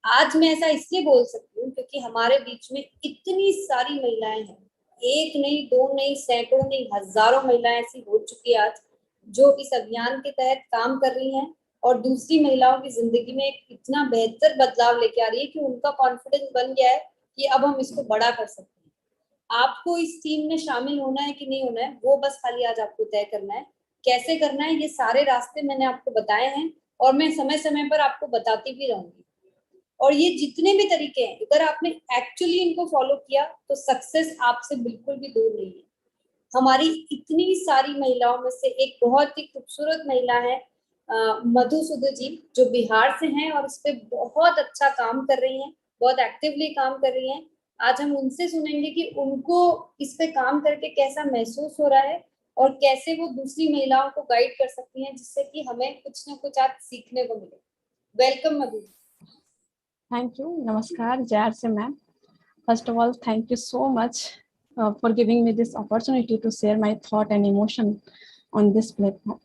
आज मैं ऐसा इसलिए बोल सकती हूँ क्योंकि हमारे बीच में इतनी सारी महिलाएं हैं, एक नहीं, दो नहीं, सैकड़ों नहीं, हजारों महिलाएं ऐसी हो चुकी है आज, जो इस अभियान के तहत काम कर रही हैं और दूसरी महिलाओं की जिंदगी में एक इतना बेहतर बदलाव लेके आ रही है कि उनका कॉन्फिडेंस बन गया है कि अब हम इसको बड़ा कर सकते हैं। आपको इस टीम में शामिल होना है कि नहीं होना है, वो बस खाली आज आपको तय करना है। कैसे करना है, ये सारे रास्ते मैंने आपको बताए हैं और मैं समय समय पर आपको बताती भी रहूंगी। और ये जितने भी तरीके हैं, अगर आपने एक्चुअली इनको फॉलो किया तो सक्सेस आपसे बिल्कुल भी दूर नहीं है। हमारी इतनी सारी महिलाओं में से एक बहुत ही खूबसूरत महिला है, मधुसूदन जी, जो बिहार से हैं और इस पे बहुत अच्छा काम कर रही हैं, बहुत एक्टिवली काम कर रही हैं। आज हम उनसे सुनेंगे कि उनको इस पे काम करके कैसा महसूस हो रहा है और कैसे वो दूसरी महिलाओं को गाइड कर सकती हैं, जिससे कि हमें कुछ ना कुछ आज सीखने को मिले। Welcome Madhu. Thank you. Namaskar, Jayar se ma'am. First of all, thank you so much for giving me this opportunity to share my thought and emotion on this platform.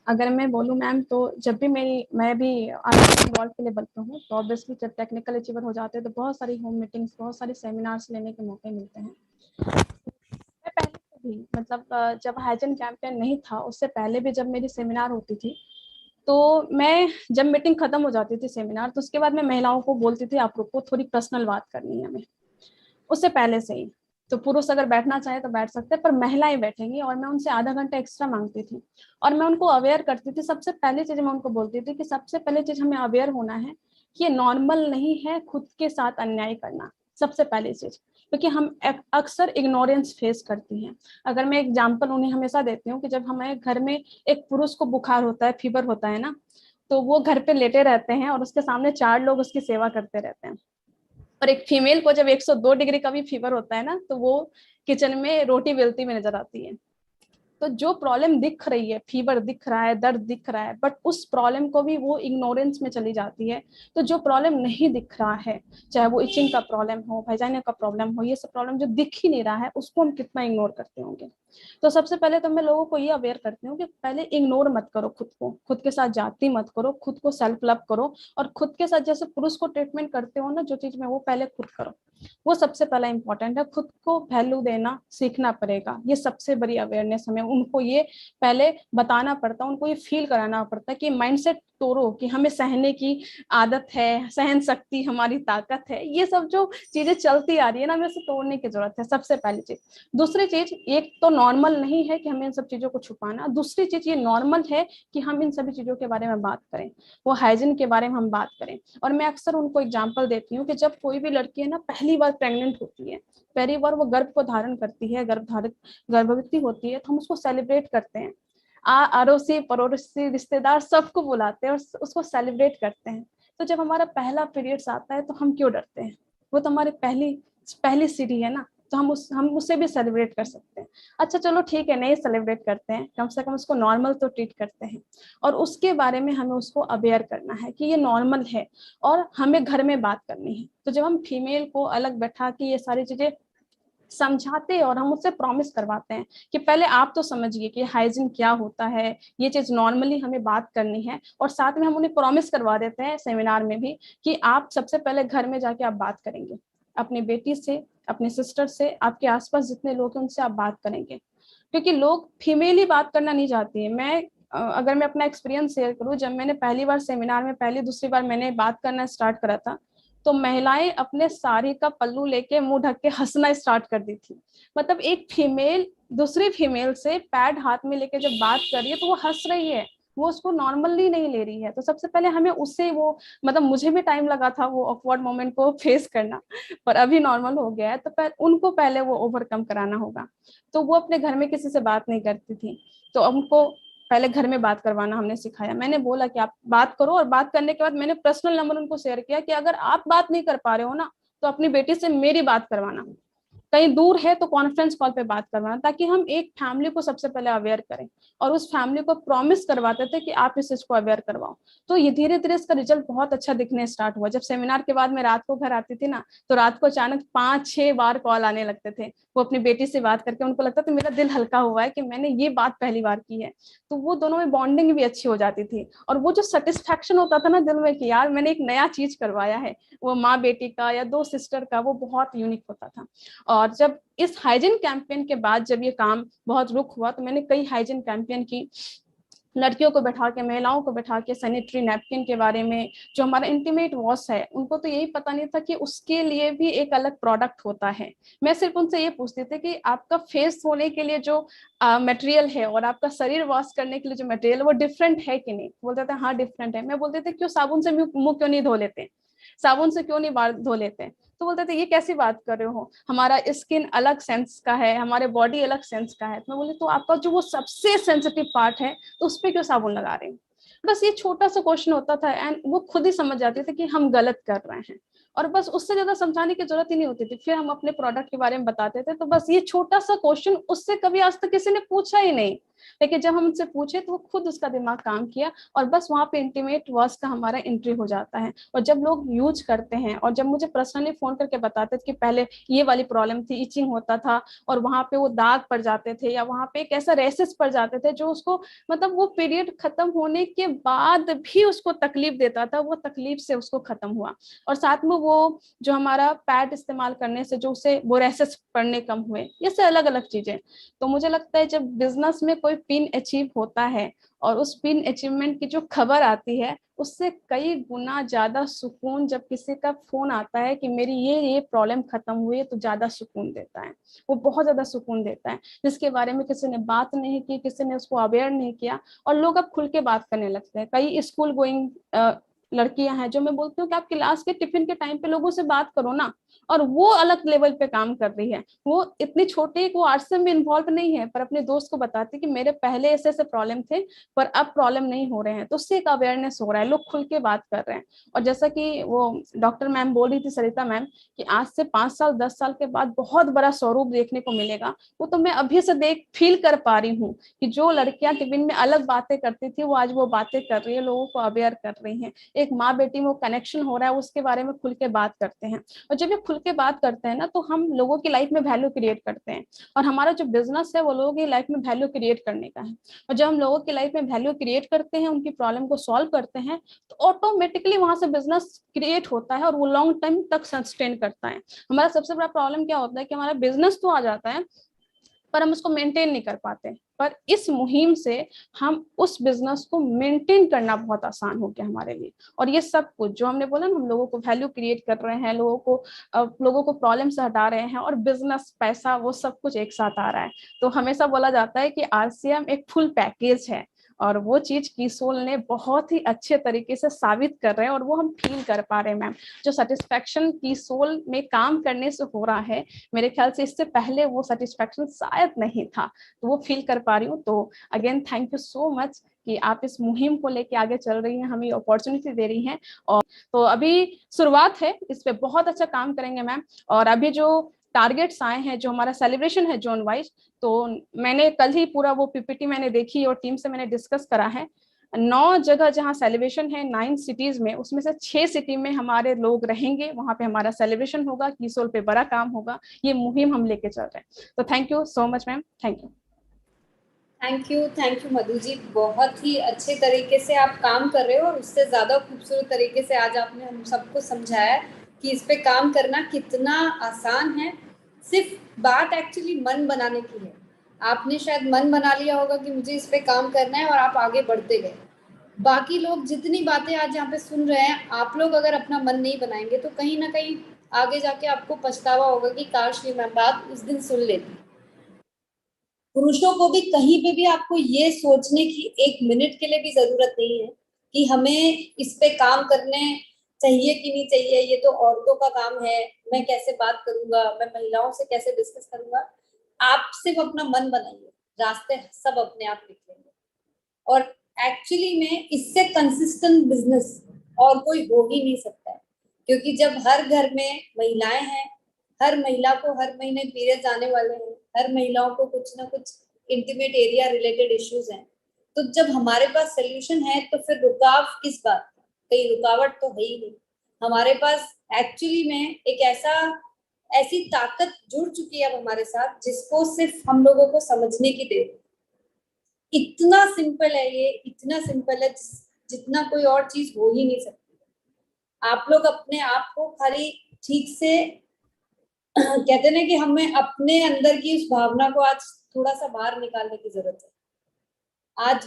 अगर मैं बोलूँ मैम, तो जब भी मैं भी इन्वॉल्व के लिए बनता हूँ, तो ऑब्वियसली जब टेक्निकल अचीवर हो जाते हैं तो बहुत सारी होम मीटिंग्स, बहुत सारे सेमिनार्स लेने के मौके मिलते हैं। मैं पहले से भी मतलब जब हाइजीन कैंपेन नहीं था उससे पहले भी जब मेरी सेमिनार होती थी, तो मैं जब मीटिंग खत्म हो जाती थी सेमिनार, तो उसके बाद मैं महिलाओं को बोलती थी आप लोग को थोड़ी पर्सनल बात करनी है हमें, उससे पहले से ही। तो पुरुष अगर बैठना चाहे तो बैठ सकते हैं, पर महिलाएं बैठेंगी, और मैं उनसे आधा घंटा एक्स्ट्रा मांगती थी और मैं उनको अवेयर करती थी। सबसे पहली चीज मैं उनको बोलती थी कि सबसे पहले चीज हमें अवेयर होना है कि ये नॉर्मल नहीं है खुद के साथ अन्याय करना, सबसे पहली चीज, क्योंकि हम अक्सर इग्नोरेंस फेस करती हैं। अगर मैं एग्जाम्पल उन्हें हमेशा देती हूँ कि जब हमारे घर में एक पुरुष को बुखार होता है, फीवर होता है ना, तो वो घर पे लेटे रहते हैं और उसके सामने 4 लोग उसकी सेवा करते रहते हैं। और एक फीमेल को जब 102 डिग्री का भी फीवर होता है ना, तो वो किचन में रोटी बेलती हुई नजर आती है। तो जो प्रॉब्लम दिख रही है, फीवर दिख रहा है, दर्द दिख रहा है, बट उस प्रॉब्लम को भी वो इग्नोरेंस में चली जाती है। तो जो प्रॉब्लम नहीं दिख रहा है, चाहे वो इचिंग का प्रॉब्लम हो, वजाइना का प्रॉब्लम हो, ये सब प्रॉब्लम जो दिख ही नहीं रहा है, उसको हम कितना इग्नोर करते होंगे। तो सबसे पहले तो मैं लोगों को ये अवेयर करती हूँ कि पहले इग्नोर मत करो खुद को, खुद के साथ जाति मत करो, खुद को सेल्फ लव करो, और खुद के साथ जैसे पुरुष को ट्रीटमेंट करते हो ना जो चीज में, वो पहले खुद करो। वो सबसे पहला इंपॉर्टेंट है, खुद को वैल्यू देना सीखना पड़ेगा। ये सबसे बड़ी अवेयरनेस हमें उनको ये पहले बताना पड़ता है, उनको ये फील कराना पड़ता है कि माइंडसेट तोड़ो कि हमें सहने की आदत है, सहन शक्ति हमारी ताकत है। ये सब जो चीजें चलती आ रही है ना, हमें उसे तोड़ने की जरूरत है, सबसे पहली चीज। दूसरी चीज, एक तो नॉर्मल नहीं है कि हमें इन सब चीजों को छुपाना, दूसरी चीज ये नॉर्मल है कि हम इन सभी चीजों के बारे में बात करें, वो हाइजीन के बारे में हम बात करें। और मैं अक्सर उनको एग्जाम्पल देती हूँ कि जब कोई भी लड़की है ना पहली बार प्रेग्नेंट होती है, पहली बार वो गर्भ को धारण करती है, गर्भवती होती है, तो हम उसको सेलिब्रेट करते हैं। अड़ोसी पड़ोसी रिश्तेदार सबको बुलाते हैं और उसको सेलिब्रेट करते हैं। तो जब हमारा पहला पीरियड्स आता है तो हम क्यों डरते हैं? वो तो हमारी पहली पहली सीढ़ी है ना, तो हम उससे भी सेलिब्रेट कर सकते हैं। अच्छा चलो ठीक है, नहीं सेलिब्रेट करते हैं, कम से कम उसको नॉर्मल तो ट्रीट करते हैं, और उसके बारे में हमें उसको अवेयर करना है कि ये नॉर्मल है और हमें घर में बात करनी है। तो जब हम फीमेल को अलग बैठा के ये सारी चीजें समझाते हैं और हम उससे प्रॉमिस करवाते हैं कि पहले आप तो समझिए कि हाइजीन क्या होता है, ये चीज नॉर्मली हमें बात करनी है, और साथ में हम उन्हें प्रॉमिस करवा देते हैं सेमिनार में भी कि आप सबसे पहले घर में जाके आप बात करेंगे अपनी बेटी से, अपने सिस्टर से, आपके आसपास जितने लोग हैं उनसे आप बात करेंगे। क्योंकि लोग फीमेल ही बात करना नहीं चाहती है। अगर मैं अपना एक्सपीरियंस शेयर करूं, जब मैंने पहली बार सेमिनार में पहली दूसरी बार मैंने बात करना स्टार्ट करा था, तो महिलाएं अपने साड़ी का पल्लू लेके मुंह ढक के हंसना स्टार्ट कर दी थी। मतलब एक फीमेल दूसरी फीमेल से पैड हाथ में लेके जब बात कर रही है तो वो हंस रही है, वो उसको नॉर्मली नहीं ले रही है। तो सबसे पहले हमें उससे वो, मतलब मुझे भी टाइम लगा था वो ऑकवर्ड मोमेंट को फेस करना, पर अभी नॉर्मल हो गया है। तो उनको पहले वो ओवरकम कराना होगा। तो वो अपने घर में किसी से बात नहीं करती थी, तो उनको पहले घर में बात करवाना हमने सिखाया। मैंने बोला कि आप बात करो, और बात करने के बाद मैंने पर्सनल नंबर उनको शेयर किया कि अगर आप बात नहीं कर पा रहे हो ना, तो अपनी बेटी से मेरी बात करवाना, कहीं दूर है तो कॉन्फ्रेंस कॉल पे बात करवाना, ताकि हम एक फैमिली को सबसे पहले अवेयर करें और उस फैमिली को प्रॉमिस करवाते थे कि आप इस चीज को अवेयर करवाओ। तो ये धीरे धीरे इसका रिजल्ट बहुत अच्छा दिखने स्टार्ट हुआ। जब सेमिनार के बाद मैं रात को घर आती थी ना, तो रात को अचानक 5-6 बार कॉल आने लगते थे। वो अपनी बेटी से बात करके उनको लगता था मेरा दिल हल्का हुआ है कि मैंने ये बात पहली बार की है। तो वो दोनों में बॉन्डिंग भी अच्छी हो जाती थी, और वो जो सेटिस्फैक्शन होता था ना दिल में कि यार मैंने एक नया चीज करवाया है, वो माँ बेटी का या दो सिस्टर का, वो बहुत यूनिक होता था। और जब इस हाइजीन कैंपेन के बाद जब ये काम बहुत रुक हुआ, तो मैंने कई हाइजीन कैंपेन की, लड़कियों को बैठा के, महिलाओं को बैठा के सैनिटरी नैपकिन के बारे में, जो हमारा इंटीमेट वॉश है, उनको तो यही पता नहीं था कि उसके लिए भी एक अलग प्रोडक्ट होता है। मैं सिर्फ उनसे ये पूछती थी कि आपका फेस धोने के लिए जो मटेरियल है और आपका शरीर वॉश करने के लिए जो मटेरियल है वो डिफरेंट है कि नहीं। बोलते थे हाँ डिफरेंट है। मैं बोलते थे क्यों साबुन से मुंह क्यों नहीं धो लेते, साबुन से क्यों नहीं बाल धो लेते। तो बोलते थे ये कैसी बात कर रहे हो, हमारा स्किन अलग सेंस का है, हमारे बॉडी अलग सेंस का है। तो मैं बोली तो आपका जो वो सबसे सेंसिटिव पार्ट है तो उस पर क्यों साबुन लगा रहे हैं। बस ये छोटा सा क्वेश्चन होता था, एंड वो खुद ही समझ जाते थे कि हम गलत कर रहे हैं, और बस उससे ज्यादा समझाने की जरूरत ही नहीं होती थी। फिर हम अपने प्रोडक्ट के बारे में बताते थे, तो बस ये छोटा सा क्वेश्चन उससे कभी आज तक किसी ने पूछा ही नहीं। लेकिन जब हम उनसे पूछे तो वो खुद उसका दिमाग काम किया, और बस वहां पे इंटीमेट वॉश का हमारा एंट्री हो जाता है। और जब लोग यूज करते हैं और जब मुझे पर्सनली फोन करके बताते थे कि पहले ये वाली प्रॉब्लम थी, इचिंग होता था, और वहां पे वो दाग पड़ जाते थे, या वहां पे एक ऐसा रेसेस पड़ जाते थे जो उसको मतलब वो पीरियड खत्म होने के बाद भी उसको तकलीफ देता था, वो तकलीफ से उसको खत्म हुआ। और साथ में वो जो हमारा पैड इस्तेमाल करने से जो उसे वो रेसेस पड़ने कम हुए, ये से अलग अलग चीजें। तो मुझे लगता है जब बिजनेस में कोई पिन अचीव होता है और उस पिन अचीवमेंट की जो खबर आती है, उससे कई गुना ज्यादा सुकून जब किसी का फोन आता है कि मेरी ये प्रॉब्लम खत्म हुई है, तो ज्यादा सुकून देता है। वो बहुत ज्यादा सुकून देता है, जिसके बारे में किसी ने बात नहीं की, किसी ने उसको अवेयर नहीं किया, और लोग अब खुल के बात करने लगते हैं। कई स्कूल गोइंग लड़कियां हैं जो मैं बोलती हूँ कि आप क्लास के टिफिन के टाइम पे लोगों से बात करो ना, और वो अलग लेवल पे काम कर रही है। वो इतनी छोटी, वो आर्ट्स में इन्वॉल्व नहीं है, पर अपने दोस्त को बताती कि मेरे पहले ऐसे ऐसे प्रॉब्लम थे पर अब प्रॉब्लम नहीं हो रहे हैं। तो उससे एक अवेयरनेस हो रहा है, लोग खुल के बात कर रहे हैं। और जैसा कि वो डॉक्टर मैम बोल रही थी, सरिता मैम, कि आज से 5 साल 10 साल के बाद बहुत बड़ा स्वरूप देखने को मिलेगा। वो तो मैं अभी से देख फील कर पा रही हूँ कि जो लड़कियां टिफिन में अलग बातें करती थी, वो आज वो बातें कर रही है, लोगों को अवेयर कर रही है। एक माँ बेटी में वो कनेक्शन हो रहा है, उसके बारे में खुल के बात करते हैं। और जब ये खुल के बात करते हैं ना, तो हम लोगों की लाइफ में वैल्यू क्रिएट करते हैं। और हमारा जो बिजनेस है वो लोगों की लाइफ में वैल्यू क्रिएट करने का है। और जब हम लोगों की लाइफ में वैल्यू क्रिएट करते हैं, उनकी प्रॉब्लम को सॉल्व करते हैं, तो ऑटोमेटिकली वहां से बिजनेस क्रिएट होता है और वो लॉन्ग टाइम तक सस्टेन करता है। हमारा सबसे बड़ा प्रॉब्लम क्या होता है कि हमारा बिजनेस तो आ जाता है पर हम उसको मेंटेन नहीं कर पाते। पर इस मुहिम से हम उस बिजनेस को मेंटेन करना बहुत आसान हो गया हमारे लिए। और ये सब कुछ जो हमने बोला ना, हम लोगों को वैल्यू क्रिएट कर रहे हैं, लोगों को प्रॉब्लम से हटा रहे हैं, और बिजनेस, पैसा, वो सब कुछ एक साथ आ रहा है। तो हमेशा बोला जाता है कि आरसीएम एक फुल पैकेज है, और वो चीज कीसोल ने बहुत ही अच्छे तरीके से साबित कर रहे हैं, और वो हम फील कर पा रहे हैं मैम। जो सेटिस्फेक्शन कीसोल में काम करने से हो रहा है, मेरे ख्याल से इससे पहले वो सेटिस्फेक्शन शायद नहीं था, तो वो फील कर पा रही हूँ। तो again thank you so much कि आप इस मुहिम को लेके आगे चल रही हैं, हमें अपॉर्चुनिटी दे रही हैं। और तो अभी शुरुआत है, इस पे बहुत अच्छा काम करेंगे मैम। और अभी जो टारगेट्स आए हैं, जो हमारा सेलिब्रेशन है जोन वाइज, तो मैंने कल ही पूरा वो पीपीटी मैंने देखी और टीम से मैंने डिस्कस करा है। 9 जगह जहाँ सेलिब्रेशन है, 9 सिटीज में, उसमें से 6 सिटी में हमारे लोग रहेंगे, वहां पे हमारा सेलिब्रेशन होगा, कीसोल पे बड़ा काम होगा। ये मुहिम हम लेके चल रहे हैं। तो thank you so much ma'am, thank you. Thank you Madhu ji, बहुत ही अच्छे तरीके से आप काम कर रहे हो, और उससे ज़्यादा खूबसूरत तरीके से आज आपने हम सबको समझाया कि इस पे काम करना कितना आसान है। सिर्फ बात एक्चुअली मन बनाने की है। आपने शायद मन बना लिया होगा कि मुझे इस पे काम करना है, और आप आगे बढ़ते गए। बाकी लोग जितनी बातें आज यहाँ पे सुन रहे हैं, आप लोग अगर अपना मन नहीं बनाएंगे तो कहीं ना कहीं आगे जाके आपको पछतावा होगा कि काश ये मैं बात उस दिन सुन लेती। पुरुषों को भी कहीं पे भी आपको ये सोचने की 1 मिनट के लिए भी जरूरत नहीं है कि हमें इस पे काम करने चाहिए कि नहीं चाहिए, ये तो औरतों का काम है, मैं कैसे बात करूंगा, मैं महिलाओं से कैसे डिस्कस करूंगा। आप सिर्फ अपना मन बनाइए, रास्ते सब अपने आप निकलेंगे। और एक्चुअली में इससे कंसिस्टेंट बिजनेस और कोई हो ही नहीं सकता है, क्योंकि जब हर घर में महिलाएं हैं, हर महिला को हर महीने पीरियड्स आने वाले हैं, हर महिलाओं को कुछ ना कुछ इंटीमेट एरिया रिलेटेड इश्यूज हैं। तो जब हमारे पास सोल्यूशन है तो फिर रुकाव किस बात का? कहीं रुकावट तो है ही नहीं। हमारे पास एक्चुअली में एक ऐसी ताकत जुड़ चुकी है अब हमारे साथ, जिसको सिर्फ हम लोगों को समझने की देर है। इतना सिंपल है ये, इतना सिंपल है जितना कोई और चीज हो ही नहीं सकती। आप लोग अपने आप को खाली ठीक से कहते ना कि हमें अपने अंदर की उस भावना को आज थोड़ा सा बाहर निकालने की जरूरत है। आज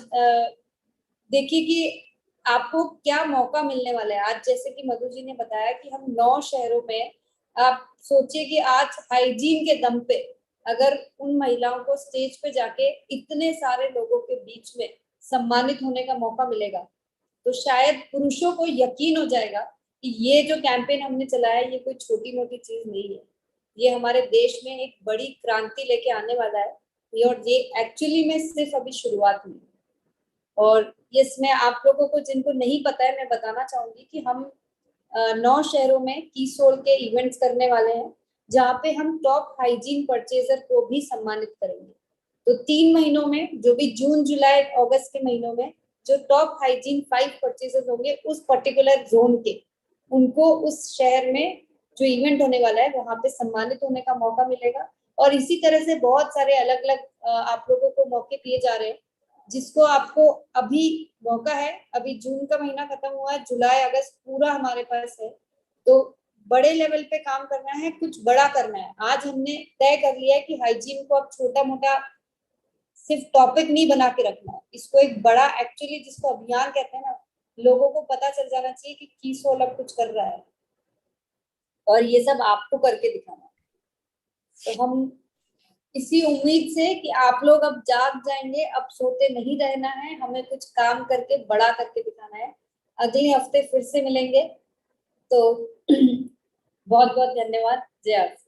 देखिए कि आपको क्या मौका मिलने वाला है। आज जैसे कि मधु जी ने बताया कि हम 9 शहरों में, आप सोचिए कि आज हाइजीन के दम पे अगर उन महिलाओं को स्टेज पे जाके इतने सारे लोगों के बीच में सम्मानित होने का मौका मिलेगा, तो शायद पुरुषों को यकीन हो जाएगा कि ये जो कैंपेन हमने चलाया है ये कोई छोटी मोटी चीज नहीं है, ये हमारे देश में एक बड़ी क्रांति लेके आने वाला है। और ये एक्चुअली में सिर्फ अभी शुरुआत हुई। और इसमें आप लोगों को जिनको नहीं पता है, मैं बताना चाहूंगी कि हम 9 शहरों में कीसोल के इवेंट्स करने वाले हैं, जहाँ पे हम टॉप हाइजीन परचेजर को भी सम्मानित करेंगे। तो 3 महीनों में, जो भी जून जुलाई अगस्त के महीनों में जो टॉप हाइजीन 5 परचेजर होंगे उस पर्टिकुलर जोन के, उनको उस शहर में जो इवेंट होने वाला है वहां पे सम्मानित होने का मौका मिलेगा। और इसी तरह से बहुत सारे अलग अलग आप लोगों को मौके दिए जा रहे हैं, जिसको आपको अभी मौका है। अभी जून का महीना खत्म हुआ है, जुलाई अगस्त पूरा हमारे पास है। तो बड़े लेवल पे काम करना है, कुछ बड़ा करना है। आज हमने तय कर लिया है कि हाइजीन को अब छोटा मोटा सिर्फ टॉपिक नहीं बना के रखना है, इसको एक बड़ा, एक्चुअली जिसको अभियान कहते हैं ना, लोगों को पता चल जाना चाहिए कि कीसोल अब कुछ कर रहा है और ये सब आपको करके दिखाना है। तो हम इसी उम्मीद से कि आप लोग अब जाग जाएंगे, अब सोते नहीं रहना है, हमें कुछ काम करके बड़ा करके दिखाना है। अगले हफ्ते फिर से मिलेंगे। तो बहुत बहुत धन्यवाद। जय आर सी।